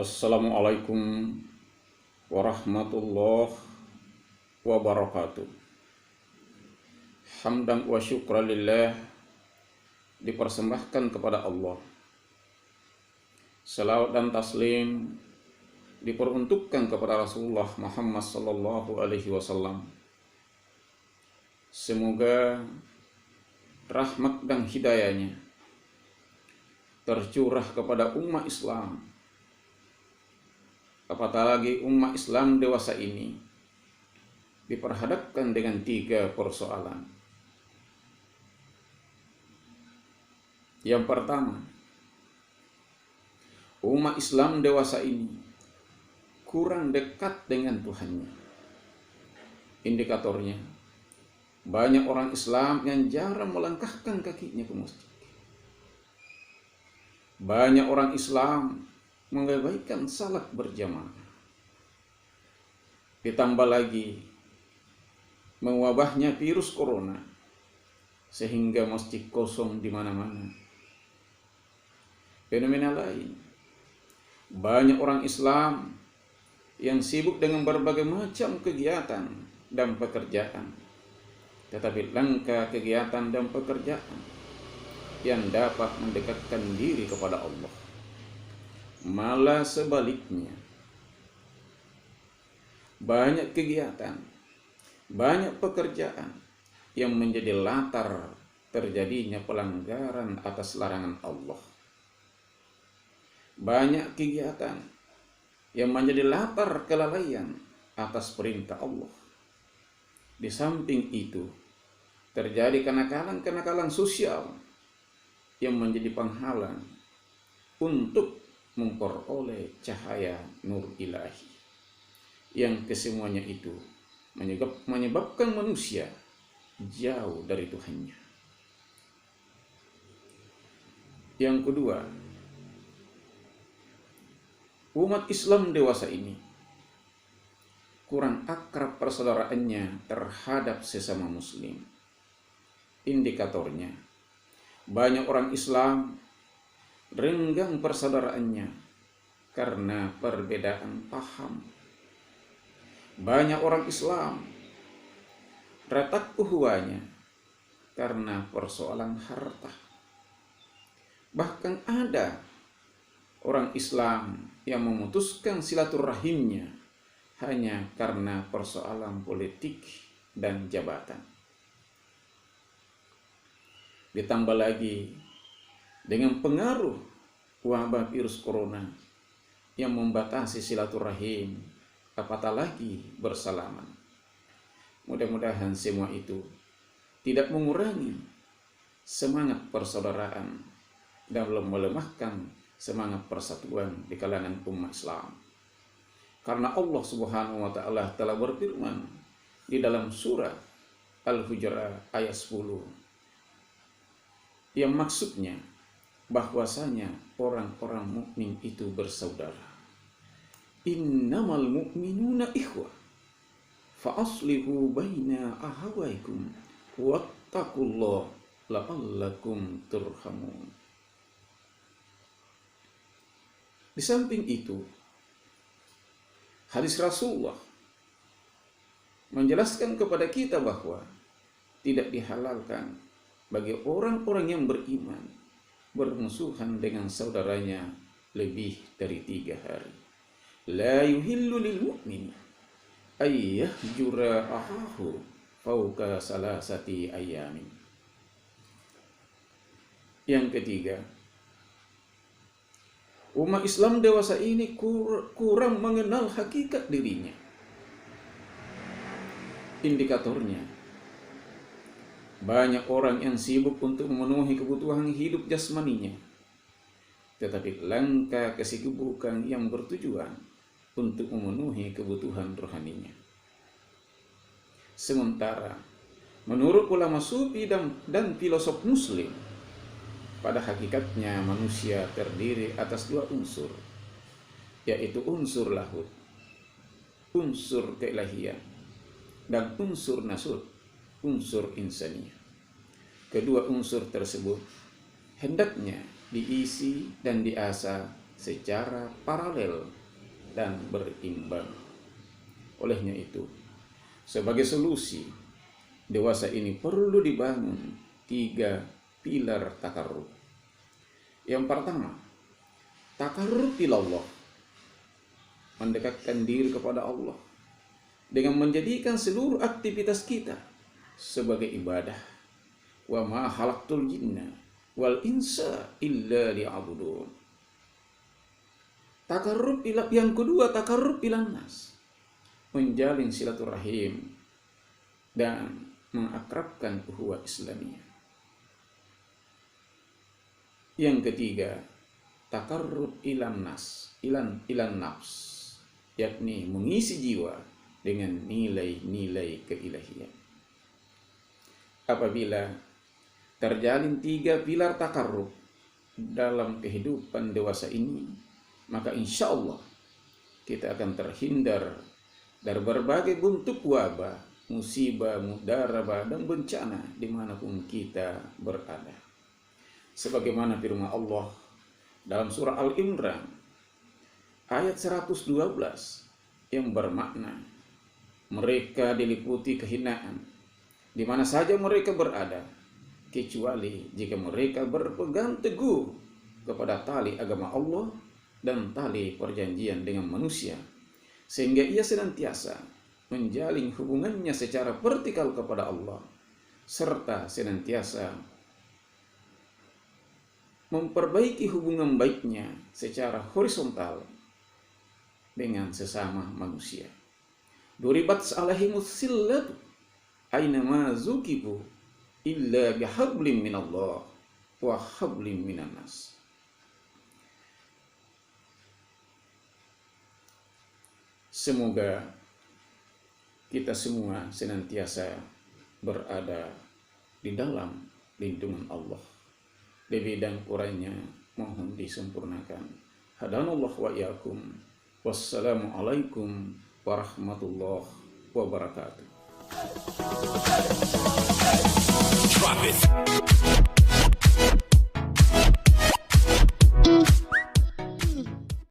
Assalamualaikum warahmatullahi wabarakatuh. Hamdan wa syukran lillah, dipersembahkan kepada Allah. Salawat dan taslim diperuntukkan kepada Rasulullah Muhammad sallallahu alaihi wasallam. Semoga rahmat dan hidayahnya tercurah kepada umat Islam, apatah lagi umat Islam dewasa ini diperhadapkan dengan 3 persoalan. Yang pertama, umat Islam dewasa ini kurang dekat dengan Tuhannya. Indikatornya, banyak orang Islam yang jarang melangkahkan kakinya ke masjid. Banyak orang Islam mengabaikan salat berjamaah. Ditambah lagi mewabahnya virus corona sehingga masjid kosong di mana-mana. Fenomena lain, banyak orang Islam yang sibuk dengan berbagai macam kegiatan dan pekerjaan, tetapi langka kegiatan dan pekerjaan yang dapat mendekatkan diri kepada Allah. Malah sebaliknya, banyak kegiatan, banyak pekerjaan yang menjadi latar terjadinya pelanggaran atas larangan Allah. Banyak kegiatan yang menjadi latar kelalaian atas perintah Allah. Di samping itu, terjadi kenakalan-kenakalan sosial yang menjadi penghalang untuk memperoleh cahaya nur ilahi, yang kesemuanya itu menyebabkan manusia jauh dari Tuhannya. Yang kedua, umat Islam dewasa ini kurang akrab persaudaraannya terhadap sesama muslim. Indikatornya, banyak orang Islam renggang persaudaraannya karena perbedaan paham. Banyak orang Islam retak uhuwanya karena persoalan harta. Bahkan ada orang Islam yang memutuskan silaturahimnya hanya karena persoalan politik dan jabatan. Ditambah lagi dengan pengaruh wabah virus corona yang membatasi silaturahim, apatah lagi bersalaman. Mudah-mudahan semua itu tidak mengurangi semangat persaudaraan dan melemahkan semangat persatuan di kalangan umat Islam. Karena Allah Subhanahu wa taala telah berfirman di dalam surah Al-Hujurat ayat 10, yang maksudnya bahwasanya orang-orang mukmin itu bersaudara. Innamal mu'minuna ikhwah fa aslihu baina ahawaikum wattaqullaha la'allakum turhamun. Di samping itu, hadis Rasulullah menjelaskan kepada kita bahwa tidak dihalalkan bagi orang-orang yang beriman bermusuhan dengan saudaranya lebih dari 3 hari. La yuhillu lil mu'min ay yahjura ahahu fauqa salasati ayamin. Yang ketiga, umat Islam dewasa ini kurang mengenal hakikat dirinya. Indikatornya, banyak orang yang sibuk untuk memenuhi kebutuhan hidup jasmaninya, tetapi langka kesibukan yang bertujuan untuk memenuhi kebutuhan rohaninya. Sementara menurut ulama sufi dan filosof muslim, pada hakikatnya manusia terdiri atas 2 unsur, yaitu unsur lahud, unsur keilahian, dan unsur nasud, unsur insaniyah. Kedua unsur tersebut hendaknya diisi dan diasah secara paralel dan berimbang. Olehnya itu, sebagai solusi, dewasa ini perlu dibangun 3 pilar takarrub. Yang pertama, takarrub ilallah, mendekatkan diri kepada Allah dengan menjadikan seluruh aktivitas kita sebagai ibadah. Wa ma khalaqtul jinna wal insa illa liya'budun. Takarrub yang kedua, takarrub ilan nas, menjalin silaturahim dan mengakrabkan ukhuwah Islamiyah. Yang ketiga, takarrub ilan nas, ilan nafs, yakni mengisi jiwa dengan nilai-nilai keilahian. Apabila terjalin 3 pilar takarrub dalam kehidupan dewasa ini, maka insya Allah kita akan terhindar dari berbagai bentuk wabah, musibah, mudarabah, dan bencana dimanapun kita berada. Sebagaimana firman Allah dalam surah Al-Imran ayat 112 yang bermakna mereka diliputi kehinaan di mana saja mereka berada, kecuali jika mereka berpegang teguh kepada tali agama Allah dan tali perjanjian dengan manusia, sehingga ia senantiasa menjalin hubungannya secara vertikal kepada Allah, serta senantiasa memperbaiki hubungan baiknya secara horizontal dengan sesama manusia. Duribat alaihimus sillatu ainama zukibu illa bihablim minallah wa hablim minan nas. Semoga kita semua senantiasa berada di dalam lindungan Allah. Lebih dan kurangnya mohon disempurnakan. Hadanallahu wa iyyakum. Wassalamualaikum warahmatullahi wabarakatuh. Drop it.